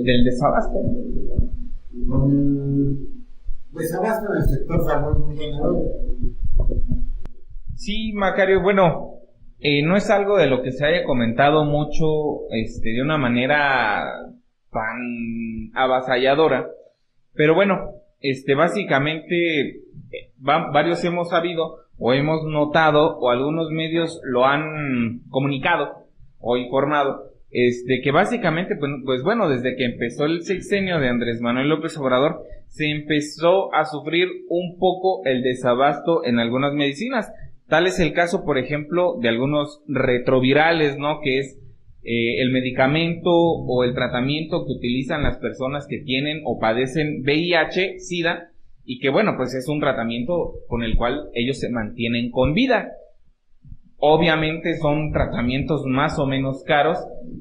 del desabasto. Desabasto en el sector salud muy general. Sí, Macario, bueno, no es algo de lo que se haya comentado mucho, de una manera tan avasalladora, pero bueno, básicamente, varios hemos sabido, o hemos notado, o algunos medios lo han comunicado, o informado, que básicamente, pues bueno, desde que empezó el sexenio de Andrés Manuel López Obrador, se empezó a sufrir un poco el desabasto en algunas medicinas. Tal es el caso, por ejemplo, de algunos retrovirales, ¿no? Que es el medicamento o el tratamiento que utilizan las personas que tienen o padecen VIH, SIDA, y que bueno, pues es un tratamiento con el cual ellos se mantienen con vida. Obviamente son tratamientos más o menos caros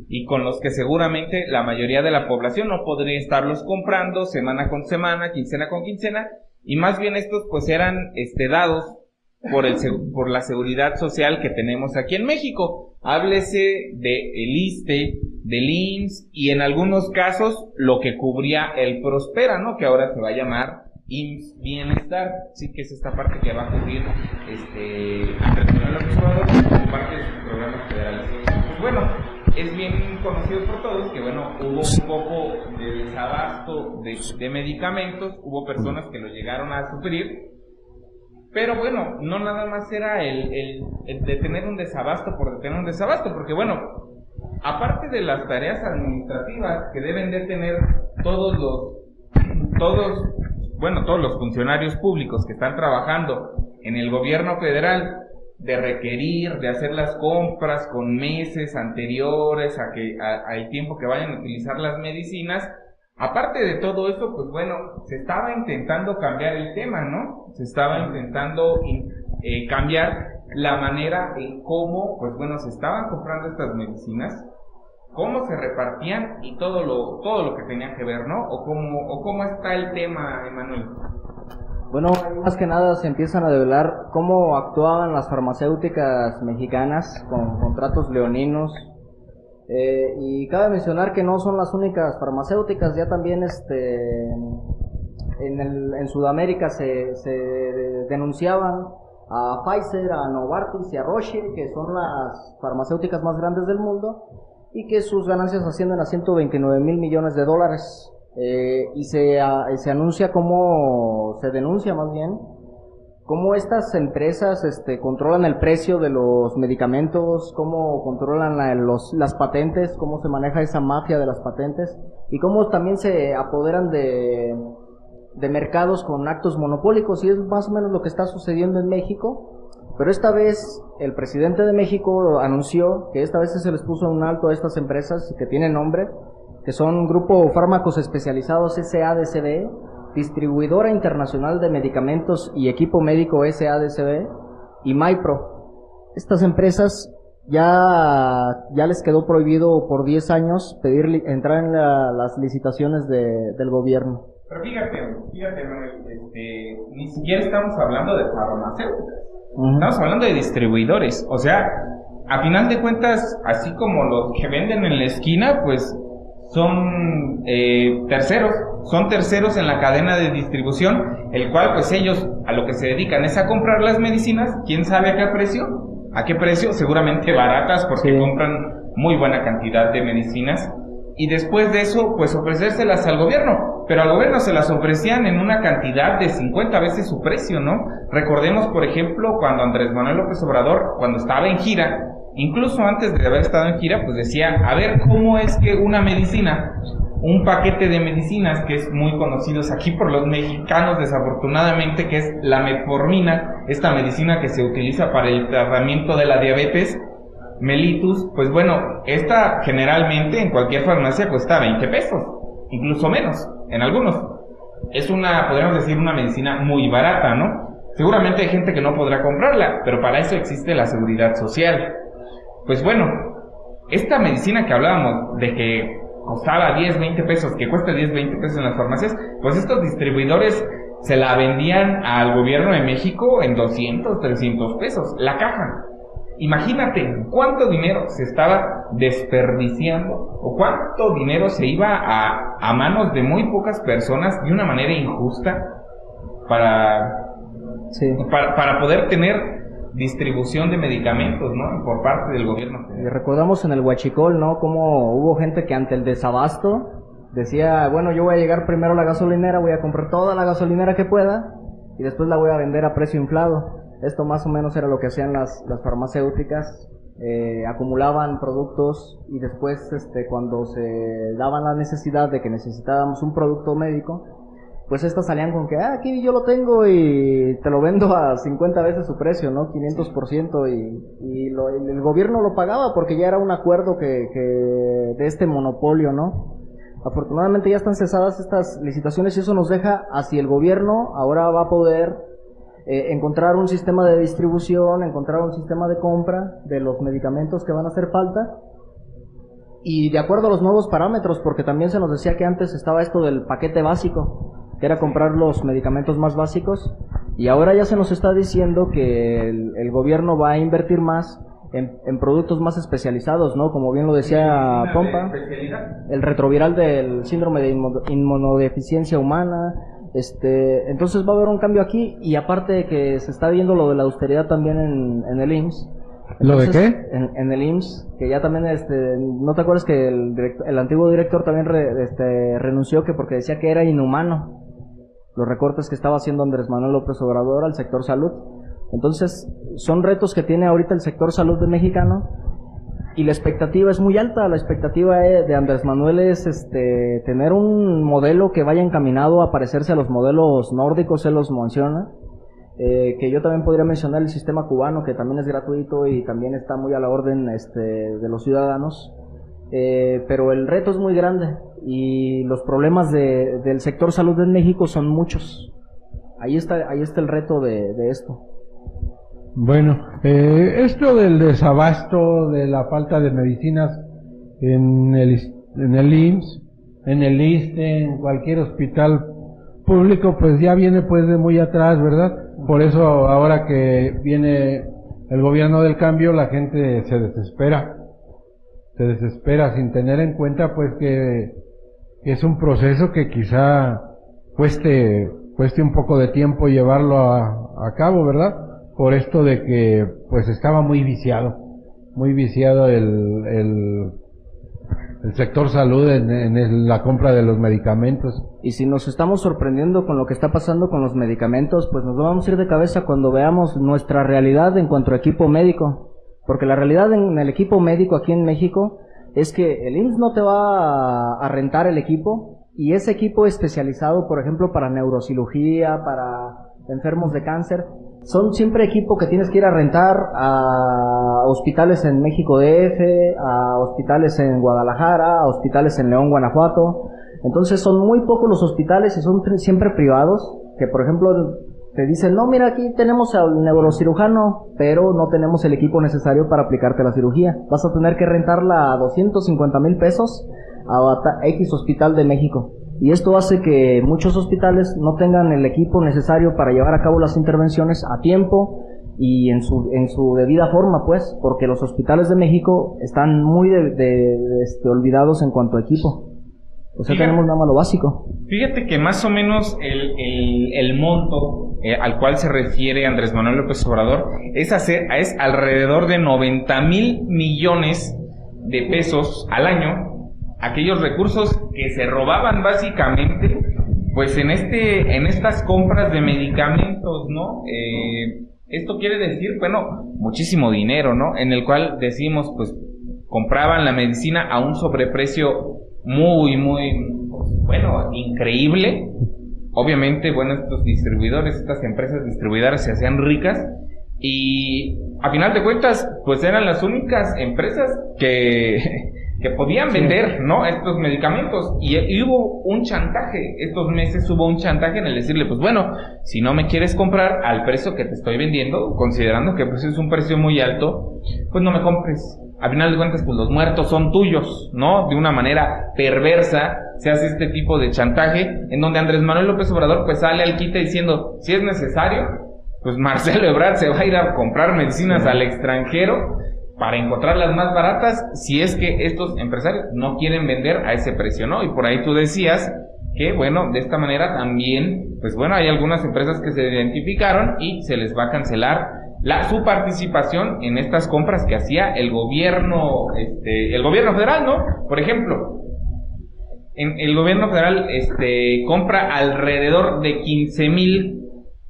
y con los que seguramente la mayoría de la población no podría estarlos comprando semana con semana, quincena con quincena, y más bien estos pues eran dados por la seguridad social que tenemos aquí en México. Háblese de el ISSSTE, del IMSS y en algunos casos lo que cubría el Prospera, ¿no? Que ahora se va a llamar IMSS Bienestar, sí, que es esta parte que va a cubrir Andrés Manuel López Obrador como parte de sus programas federales. Pues bueno, es bien conocido por todos que bueno, hubo un poco de desabasto de medicamentos, hubo personas que lo llegaron a sufrir, pero bueno, no nada más era el de tener un desabasto por tener un desabasto, porque bueno, aparte de las tareas administrativas que deben de tener todos los funcionarios públicos que están trabajando en el gobierno federal, de requerir, de hacer las compras con meses anteriores al tiempo que vayan a utilizar las medicinas. Aparte de todo eso, pues bueno, se estaba intentando cambiar el tema, ¿no? Se estaba intentando cambiar la manera en cómo, pues bueno, se estaban comprando estas medicinas, cómo se repartían y todo lo que tenía que ver, ¿no? O cómo está el tema, Emanuel. Bueno, más que nada se empiezan a develar cómo actuaban las farmacéuticas mexicanas con contratos leoninos, y cabe mencionar que no son las únicas farmacéuticas, ya también en Sudamérica se denunciaban a Pfizer, a Novartis y a Roche, que son las farmacéuticas más grandes del mundo, y que sus ganancias ascienden a 129 mil millones de dólares. Y se anuncia se denuncia más bien, cómo estas empresas controlan el precio de los medicamentos, cómo controlan las patentes, cómo se maneja esa mafia de las patentes, y cómo también se apoderan de mercados con actos monopólicos, y es más o menos lo que está sucediendo en México. Pero esta vez el presidente de México anunció que esta vez se les puso un alto a estas empresas que tienen nombre, que son Grupo Fármacos Especializados SADCB, Distribuidora Internacional de Medicamentos y Equipo Médico SADCB y Mypro. Estas empresas ya les quedó prohibido por 10 años entrar en las licitaciones del gobierno. Pero fíjate, Manuel, ni siquiera estamos hablando de farmacéuticas, estamos hablando de distribuidores. O sea, a final de cuentas, así como los que venden en la esquina, pues son terceros en la cadena de distribución, el cual pues ellos a lo que se dedican es a comprar las medicinas, quién sabe a qué precio, seguramente baratas porque sí, compran muy buena cantidad de medicinas, y después de eso pues ofrecérselas al gobierno, pero al gobierno se las ofrecían en una cantidad de 50 veces su precio, ¿no? Recordemos por ejemplo cuando Andrés Manuel López Obrador, cuando estaba en gira, incluso antes de haber estado en gira, pues decía, a ver cómo es que una medicina, un paquete de medicinas que es muy conocidos aquí por los mexicanos desafortunadamente, que es la metformina, esta medicina que se utiliza para el tratamiento de la diabetes mellitus, pues bueno, esta generalmente en cualquier farmacia cuesta 20 pesos, incluso menos, en algunos. Es podríamos decir, una medicina muy barata, ¿no? Seguramente hay gente que no podrá comprarla, pero para eso existe la seguridad social. Pues bueno, esta medicina que hablábamos de que costaba 10, 20 pesos, que cuesta 10, 20 pesos en las farmacias, pues estos distribuidores se la vendían al gobierno de México en 200, 300 pesos, la caja. Imagínate cuánto dinero se estaba desperdiciando o cuánto dinero se iba a manos de muy pocas personas de una manera injusta para poder tener distribución de medicamentos, ¿no? Por parte del gobierno. Y recordamos en el Huachicol, ¿no? Cómo hubo gente que ante el desabasto decía, bueno, yo voy a llegar primero a la gasolinera, voy a comprar toda la gasolinera que pueda y después la voy a vender a precio inflado. Esto más o menos era lo que hacían las farmacéuticas, acumulaban productos y después cuando se daban la necesidad de que necesitábamos un producto médico, pues estas salían con que, aquí yo lo tengo y te lo vendo a 50 veces su precio, ¿no? 500%, y el gobierno lo pagaba porque ya era un acuerdo que de este monopolio, ¿no? Afortunadamente ya están cesadas estas licitaciones y eso nos deja así el gobierno ahora va a poder encontrar un sistema de distribución, encontrar un sistema de compra de los medicamentos que van a hacer falta y de acuerdo a los nuevos parámetros, porque también se nos decía que antes estaba esto del paquete básico, que era comprar los medicamentos más básicos, y ahora ya se nos está diciendo que el gobierno va a invertir más en productos más especializados, ¿no? Como bien lo decía Pompa, el retroviral del síndrome de inmunodeficiencia humana. Entonces va a haber un cambio aquí, y aparte de que se está viendo lo de la austeridad también en el IMSS. Entonces, ¿lo de qué? En el IMSS, que ya también, ¿no te acuerdas que el antiguo director también renunció que porque decía que era inhumano los recortes que estaba haciendo Andrés Manuel López Obrador al sector salud? Entonces, son retos que tiene ahorita el sector salud mexicano, y la expectativa es muy alta. La expectativa de Andrés Manuel es tener un modelo que vaya encaminado a parecerse a los modelos nórdicos, él los menciona, que yo también podría mencionar el sistema cubano, que también es gratuito y también está muy a la orden de los ciudadanos, pero el reto es muy grande y los problemas del sector salud en México son muchos. Ahí está el reto de esto. Bueno, esto del desabasto, de la falta de medicinas en el IMSS, en el ISSSTE, en cualquier hospital público, pues ya viene pues de muy atrás, ¿verdad? Por eso ahora que viene el gobierno del cambio, la gente se desespera sin tener en cuenta pues que es un proceso que quizá cueste un poco de tiempo llevarlo a cabo, ¿verdad? Por esto de que pues estaba muy viciado el sector salud en la compra de los medicamentos. Y si nos estamos sorprendiendo con lo que está pasando con los medicamentos, pues nos vamos a ir de cabeza cuando veamos nuestra realidad en cuanto a equipo médico, porque la realidad en el equipo médico aquí en México es que el IMSS no te va a rentar el equipo, y ese equipo especializado, por ejemplo, para neurocirugía, para enfermos de cáncer, son siempre equipo que tienes que ir a rentar a hospitales en México DF, a hospitales en Guadalajara, a hospitales en León, Guanajuato. Entonces son muy pocos los hospitales y son siempre privados, que por ejemplo te dicen, no, mira, aquí tenemos al neurocirujano, pero no tenemos el equipo necesario para aplicarte la cirugía. Vas a tener que rentarla a 250,000 pesos a X hospital de México. Y esto hace que muchos hospitales no tengan el equipo necesario para llevar a cabo las intervenciones a tiempo y en su debida forma, pues, porque los hospitales de México están muy olvidados en cuanto a equipo. O sea, tenemos nada más lo básico. Fíjate que más o menos el monto al cual se refiere Andrés Manuel López Obrador es alrededor de 90,000 millones de pesos al año, aquellos recursos que se robaban básicamente pues en estas compras de medicamentos, ¿no? Esto quiere decir, bueno, muchísimo dinero, ¿no? En el cual decimos, pues, compraban la medicina a un sobreprecio muy, muy, bueno, increíble. Obviamente, bueno, estos distribuidores, estas empresas distribuidoras se hacían ricas y a final de cuentas, pues eran las únicas empresas que podían vender, ¿no?, estos medicamentos, y hubo un chantaje. Estos meses hubo un chantaje en el decirle, pues bueno, si no me quieres comprar al precio que te estoy vendiendo, considerando que pues es un precio muy alto, pues no me compres. A final de cuentas, pues los muertos son tuyos, ¿no? De una manera perversa se hace este tipo de chantaje, en donde Andrés Manuel López Obrador pues sale al quite diciendo, si es necesario, pues Marcelo Ebrard se va a ir a comprar medicinas al extranjero para encontrarlas más baratas, si es que estos empresarios no quieren vender a ese precio, ¿no? Y por ahí tú decías que, bueno, de esta manera también, pues bueno, hay algunas empresas que se identificaron y se les va a cancelar su participación en estas compras que hacía el gobierno federal, ¿no? Por ejemplo, el gobierno federal compra alrededor de 15,000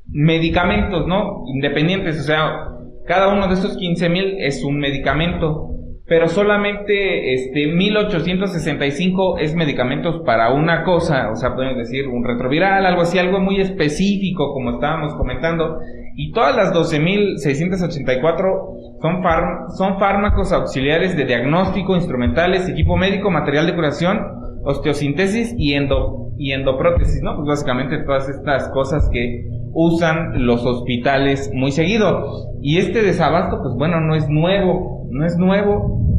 medicamentos, ¿no? Independientes, o sea, cada uno de esos 15,000 es un medicamento, pero solamente 1,865 es medicamentos para una cosa, o sea, podemos decir un retroviral, algo así, algo muy específico, como estábamos comentando, y todas las 12,684 son fármacos auxiliares de diagnóstico, instrumentales, equipo médico, material de curación, osteosíntesis y endoprótesis, ¿no? Pues básicamente todas estas cosas que usan los hospitales muy seguido. Y este desabasto, pues bueno, no es nuevo,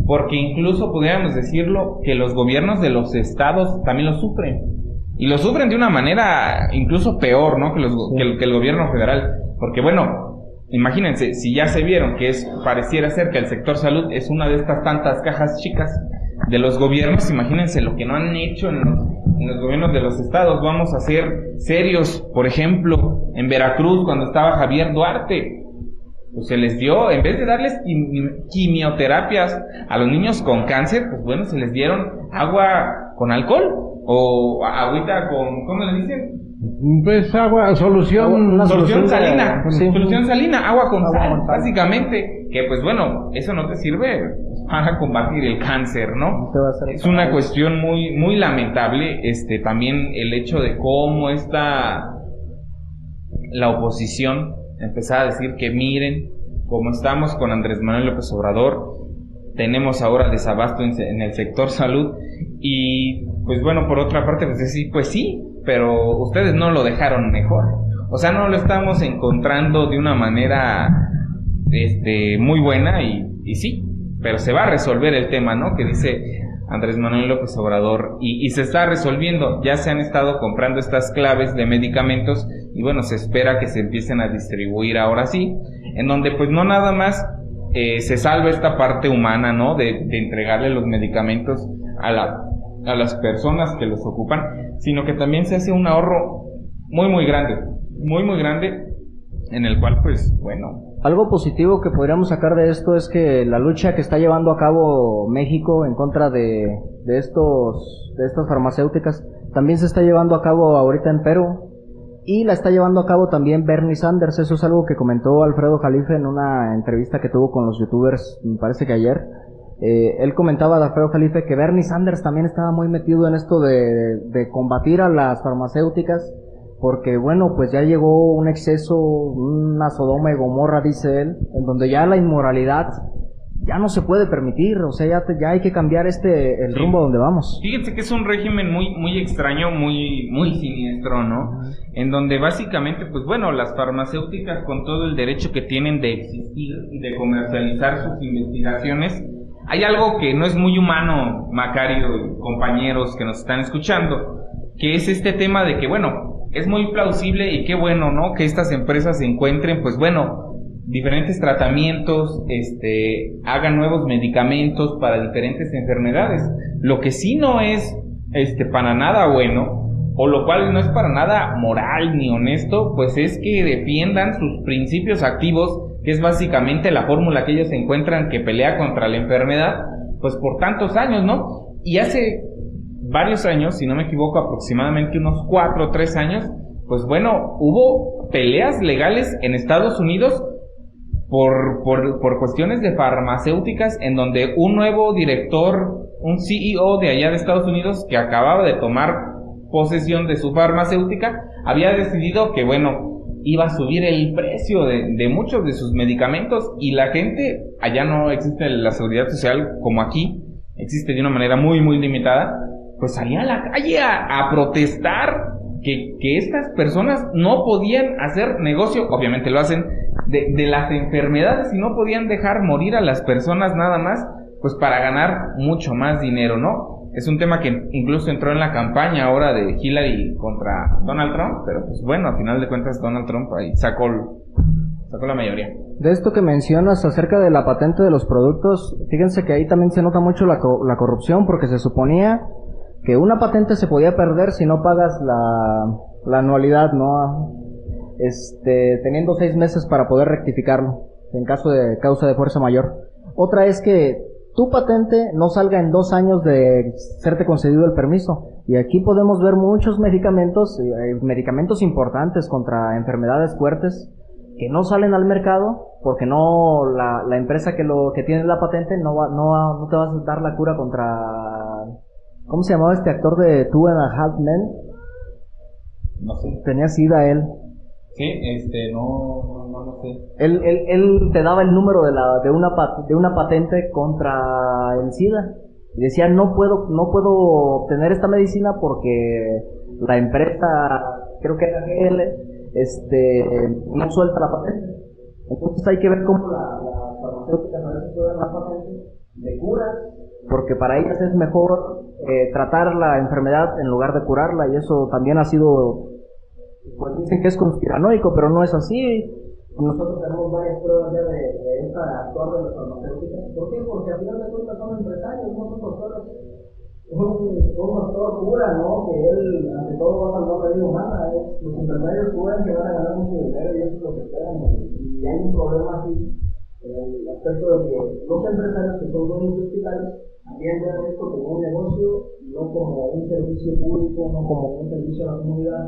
porque incluso podríamos decirlo que los gobiernos de los estados también lo sufren. Y lo sufren de una manera incluso peor, ¿no? Que el gobierno federal. Porque bueno, imagínense, si ya se vieron que pareciera ser que el sector salud es una de estas tantas cajas chicas de los gobiernos, imagínense lo que no han hecho en los gobiernos de los estados. Vamos a ser serios. Por ejemplo, en Veracruz, cuando estaba Javier Duarte, pues se les dio, en vez de darles quimioterapias a los niños con cáncer, pues bueno, se les dieron agua con alcohol o agüita con, ¿cómo le dicen? Pues solución salina, sí. Solución salina, agua con sal, básicamente, que pues bueno, eso no te sirve para combatir el cáncer, ¿no? Es una cuestión muy, muy lamentable, también el hecho de cómo está la oposición empezar a decir que miren cómo estamos con Andrés Manuel López Obrador, tenemos ahora desabasto en el sector salud, y pues bueno, por otra parte, pues sí, pero ustedes no lo dejaron mejor, o sea, no lo estamos encontrando de una manera muy buena, y sí, pero se va a resolver el tema, ¿no? Que dice Andrés Manuel López Obrador, y se está resolviendo. Ya se han estado comprando estas claves de medicamentos, y bueno, se espera que se empiecen a distribuir ahora sí, en donde pues no nada más se salva esta parte humana, ¿no? De entregarle los medicamentos a las personas que los ocupan, sino que también se hace un ahorro muy muy grande, en el cual pues bueno. Algo positivo que podríamos sacar de esto es que la lucha que está llevando a cabo México en contra de estas farmacéuticas también se está llevando a cabo ahorita en Perú, y la está llevando a cabo también Bernie Sanders. Eso es algo que comentó Alfredo Jalife en una entrevista que tuvo con los youtubers, me parece que ayer. Él comentaba de Alfredo Jalife que Bernie Sanders también estaba muy metido en esto de combatir a las farmacéuticas, porque bueno, pues ya llegó un exceso, una Sodoma y Gomorra, dice él, en donde ya la inmoralidad ya no se puede permitir, o sea, ya hay que cambiar el rumbo donde vamos. Fíjense que es un régimen muy muy extraño, muy muy siniestro, ¿no? En donde básicamente, pues bueno, las farmacéuticas, con todo el derecho que tienen de existir y de comercializar sus investigaciones, hay algo que no es muy humano, Macario y compañeros que nos están escuchando, que es este tema de que, bueno, es muy plausible y qué bueno, ¿no? Que estas empresas encuentren, pues bueno, diferentes tratamientos, hagan nuevos medicamentos para diferentes enfermedades. Lo que sí no es, para nada bueno, o lo cual no es para nada moral ni honesto, pues es que defiendan sus principios activos, que es básicamente la fórmula que ellos encuentran que pelea contra la enfermedad, pues por tantos años, ¿no? Y hace varios años, si no me equivoco, aproximadamente unos 4 o 3 años, pues bueno, hubo peleas legales en Estados Unidos por cuestiones de farmacéuticas, en donde un nuevo director, un CEO de allá de Estados Unidos, que acababa de tomar posesión de su farmacéutica, había decidido que, bueno, iba a subir el precio de muchos de sus medicamentos, y la gente, allá no existe la seguridad social como aquí, existe de una manera muy muy limitada, pues salía a la calle a protestar que estas personas no podían hacer negocio, obviamente lo hacen, de las enfermedades, y no podían dejar morir a las personas nada más, pues para ganar mucho más dinero, ¿no? Es un tema que incluso entró en la campaña ahora de Hillary contra Donald Trump, pero pues bueno, a final de cuentas Donald Trump ahí sacó sacó la mayoría. De esto que mencionas acerca de la patente de los productos, fíjense que ahí también se nota mucho la corrupción, porque se suponía que una patente se podía perder si no pagas la anualidad, ¿no? Teniendo 6 meses para poder rectificarlo, en caso de causa de fuerza mayor. Otra es que tu patente no salga en 2 años de serte concedido el permiso. Y aquí podemos ver muchos medicamentos importantes contra enfermedades fuertes, que no salen al mercado porque no la empresa que tiene la patente no te va a dar la cura contra, ¿cómo se llamaba este actor de Two and a Half Men? No sé. Tenía SIDA él. Sí, no sé. Él te daba el número de una patente contra el SIDA y decía no puedo obtener esta medicina porque la empresa, creo que era GL, no suelta la patente. Entonces hay que ver cómo las farmacéuticas a veces sueltan la patente de curas, porque para ellas es mejor tratar la enfermedad en lugar de curarla, y eso también ha sido, pues dicen que es conspiranoico, pero no es así. Nosotros tenemos varias pruebas ya de esta actuar de las farmacéuticas. ¿Por qué? Porque al final de cuentas son empresarios, no son doctores. Un doctor cura, ¿no? Que él, ante todo, va a salvar la vida humana. Los empresarios curan que van a ganar mucho dinero y eso es lo que esperan. Y hay un problema aquí, en el aspecto de que los empresarios que son dueños de hospitales atienden esto como un negocio, no como un servicio público, no como un servicio a la comunidad,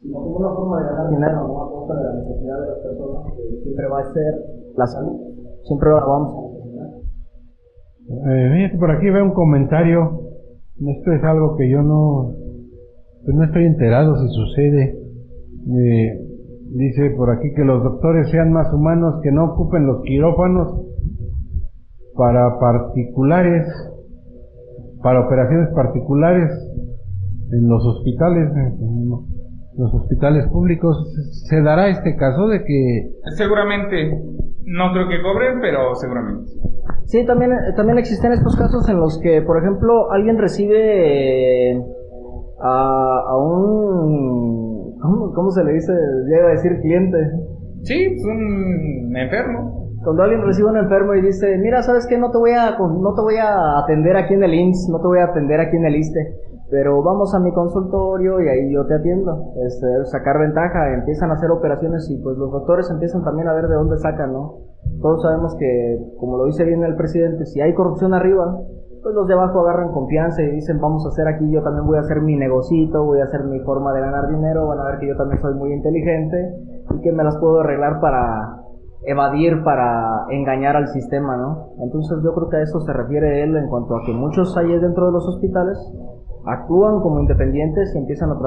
sino como una forma de ganar dinero, no a costa de la necesidad de las personas, que siempre va a ser la salud. Siempre la vamos a necesitar. Fíjate, por aquí veo un comentario. Esto es algo que yo no estoy enterado si sucede. Dice por aquí que los doctores sean más humanos, que no ocupen los quirófanos para particulares, para operaciones particulares en los hospitales, públicos. ¿Se dará este caso de que...? Seguramente, no creo que cobren, pero seguramente. Sí, también existen estos casos en los que, por ejemplo, alguien recibe a un... ¿Cómo se le dice? Llega a decir cliente. Sí, es un enfermo. Cuando alguien recibe a un enfermo y dice, mira, ¿sabes qué? No te voy a atender aquí en el IMSS, no te voy a atender aquí en el ISSSTE, pero vamos a mi consultorio y ahí yo te atiendo. Sacar ventaja, empiezan a hacer operaciones y pues los doctores empiezan también a ver de dónde sacan, ¿no? Todos sabemos que, como lo dice bien el presidente, si hay corrupción arriba, pues los de abajo agarran confianza y dicen, vamos a hacer aquí, yo también voy a hacer mi negocito, voy a hacer mi forma de ganar dinero, van a ver que yo también soy muy inteligente y que me las puedo arreglar para evadir, para engañar al sistema, ¿no? Entonces yo creo que a eso se refiere él, en cuanto a que muchos hay dentro de los hospitales actúan como independientes y empiezan a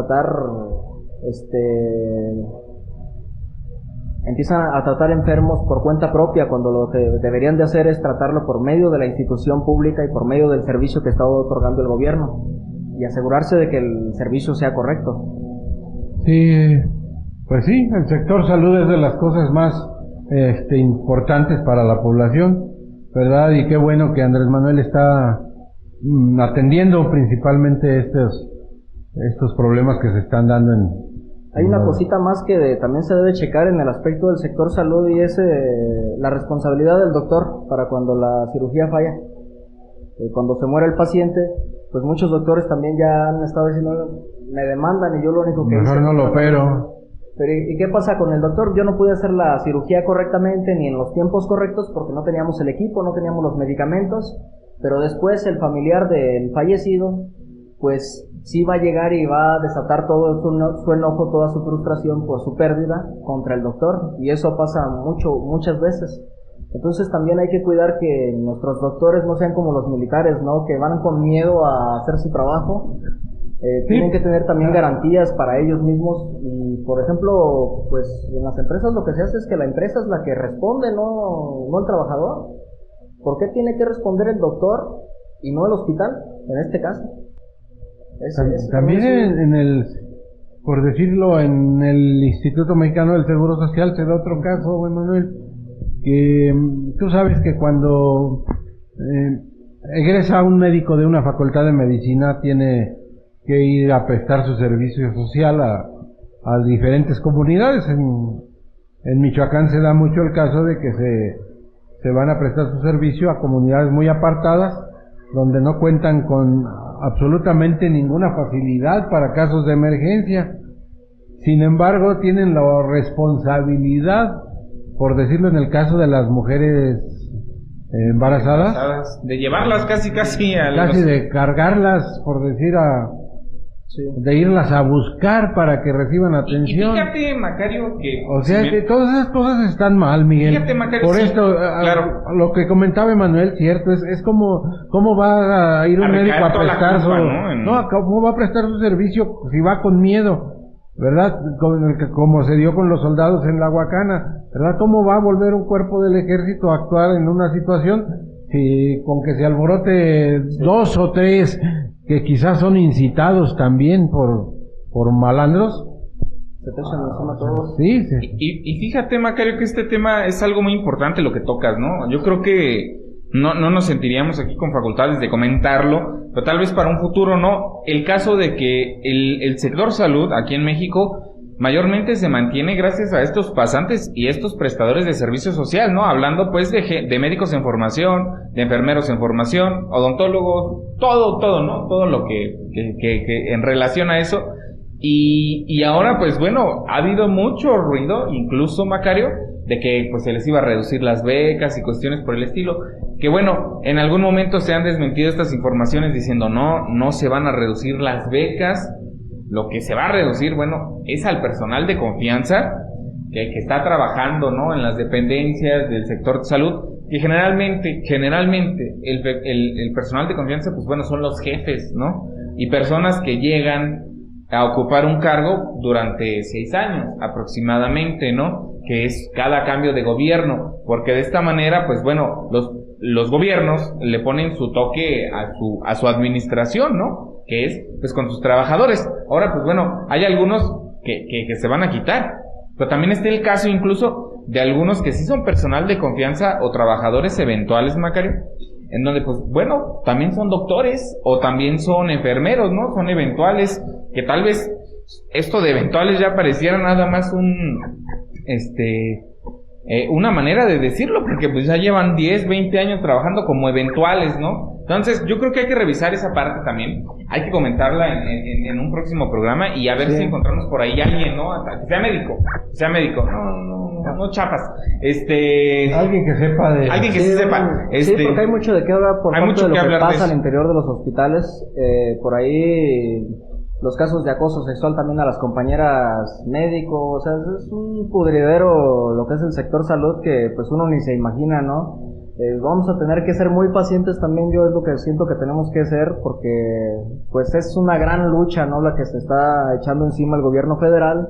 tratar enfermos por cuenta propia, cuando lo que deberían de hacer es tratarlo por medio de la institución pública y por medio del servicio que está otorgando el gobierno y asegurarse de que el servicio sea correcto. Sí, pues sí, el sector salud es de las cosas más importantes para la población, ¿verdad? Y qué bueno que Andrés Manuel está atendiendo principalmente estos problemas que se están dando Hay una cosita más que también se debe checar en el aspecto del sector salud, y es la responsabilidad del doctor para cuando la cirugía falla. Cuando se muere el paciente, pues muchos doctores también ya han estado diciendo, me demandan y yo lo único que hice... Mejor no lo opero. Pero ¿y qué pasa con el doctor? Yo no pude hacer la cirugía correctamente ni en los tiempos correctos porque no teníamos el equipo, no teníamos los medicamentos, pero después el familiar del fallecido, pues sí va a llegar y va a desatar todo su enojo, toda su frustración por su pérdida contra el doctor, y eso pasa muchas veces. Entonces también hay que cuidar que nuestros doctores no sean como los militares, ¿no? Que van con miedo a hacer su trabajo. Tienen que tener también garantías para ellos mismos, y por ejemplo, pues en las empresas lo que se hace es que la empresa es la que responde, no el trabajador. ¿Por qué tiene que responder el doctor y no el hospital, en este caso? También por decirlo, en el Instituto Mexicano del Seguro Social se da otro caso, Juan Manuel, que tú sabes que cuando egresa un médico de una facultad de medicina tiene que ir a prestar su servicio social a diferentes comunidades En Michoacán se da mucho el caso de que se van a prestar su servicio a comunidades muy apartadas, donde no cuentan con absolutamente ninguna facilidad para casos de emergencia. Sin embargo, tienen la responsabilidad, por decirlo en el caso de las mujeres embarazadas, de llevarlas casi de cargarlas, por decir, de irlas a buscar para que reciban atención. Y fíjate, Macario, que... O sea, que todas esas cosas están mal, Miguel. Fíjate, Macario, por sí, esto, claro. Lo que comentaba Emanuel, cierto, es como, ¿cómo va a ir un médico a prestar ¿cómo va a prestar su servicio si va con miedo? ¿Verdad? Como se dio con los soldados en la Huacana, ¿verdad? ¿Cómo va a volver un cuerpo del ejército a actuar en una situación si con que se alborote 2 o 3 que quizás son incitados también por malandros? Se te echan encima todos. Sí. Y fíjate, Macario, que este tema es algo muy importante lo que tocas, ¿no? Yo creo que no nos sentiríamos aquí con facultades de comentarlo, pero tal vez para un futuro no. El caso de que el sector salud aquí en México mayormente se mantiene gracias a estos pasantes y estos prestadores de servicio social, ¿no? Hablando pues de médicos en formación, de enfermeros en formación, odontólogos, todo, ¿no? Todo lo que en relación a eso. Y ahora pues bueno, ha habido mucho ruido, incluso, Macario, de que pues se les iba a reducir las becas y cuestiones por el estilo, que bueno, en algún momento se han desmentido estas informaciones diciendo no se van a reducir las becas. Lo que se va a reducir, bueno, es al personal de confianza que está trabajando, ¿no? En las dependencias del sector de salud, que generalmente el personal de confianza, pues bueno, son los jefes, ¿no? Y personas que llegan a ocupar un cargo durante 6 años aproximadamente, ¿no? Que es cada cambio de gobierno, porque de esta manera, pues bueno, los gobiernos le ponen su toque a su administración, ¿no? Que es, pues, con sus trabajadores. Ahora, pues bueno, hay algunos que se van a quitar, pero también está el caso incluso de algunos que sí son personal de confianza o trabajadores eventuales, Macario, en donde, pues, bueno, también son doctores o también son enfermeros, ¿no? Son eventuales, que tal vez esto de eventuales ya pareciera nada más una manera de decirlo, porque pues ya llevan 10, 20 años trabajando como eventuales, ¿no? Entonces, yo creo que hay que revisar esa parte también, hay que comentarla en un próximo programa y a ver si encontramos por ahí alguien, ¿no? Que sea médico, no chapas, alguien que sepa de... Alguien que sí sepa, sí, porque hay mucho de qué hablar por parte de lo que pasa al interior de los hospitales, por ahí... Los casos de acoso sexual también a las compañeras médicos, o sea, es un pudridero lo que es el sector salud que pues uno ni se imagina, ¿no? Vamos a tener que ser muy pacientes también, yo es lo que siento que tenemos que ser, porque pues es una gran lucha, ¿no? La que se está echando encima el gobierno federal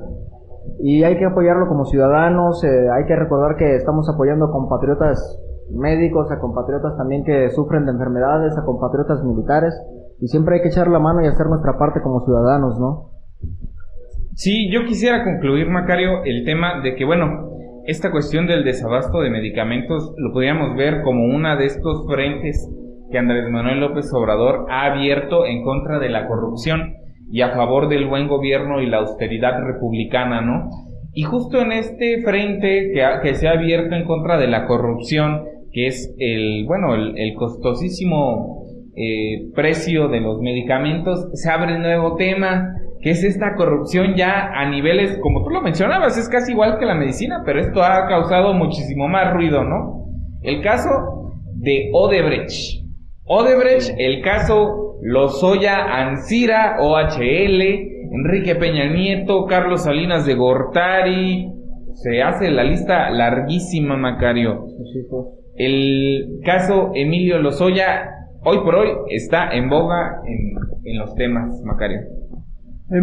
y hay que apoyarlo como ciudadanos, hay que recordar que estamos apoyando a compatriotas médicos, a compatriotas también que sufren de enfermedades, a compatriotas militares. Y siempre hay que echar la mano y hacer nuestra parte como ciudadanos, ¿no? Sí, yo quisiera concluir, Macario, el tema de que, bueno, esta cuestión del desabasto de medicamentos lo podríamos ver como una de estos frentes que Andrés Manuel López Obrador ha abierto en contra de la corrupción y a favor del buen gobierno y la austeridad republicana, ¿no? Y justo en este frente que se ha abierto en contra de la corrupción, que es el costosísimo precio de los medicamentos, se abre un nuevo tema, que es esta corrupción ya a niveles, como tú lo mencionabas, es casi igual que la medicina, pero esto ha causado muchísimo más ruido, ¿no? El caso de Odebrecht, el caso Lozoya Ancira, OHL, Enrique Peña Nieto, Carlos Salinas de Gortari, se hace la lista larguísima, Macario. El caso Emilio Lozoya hoy por hoy está en boga en los temas, Macario.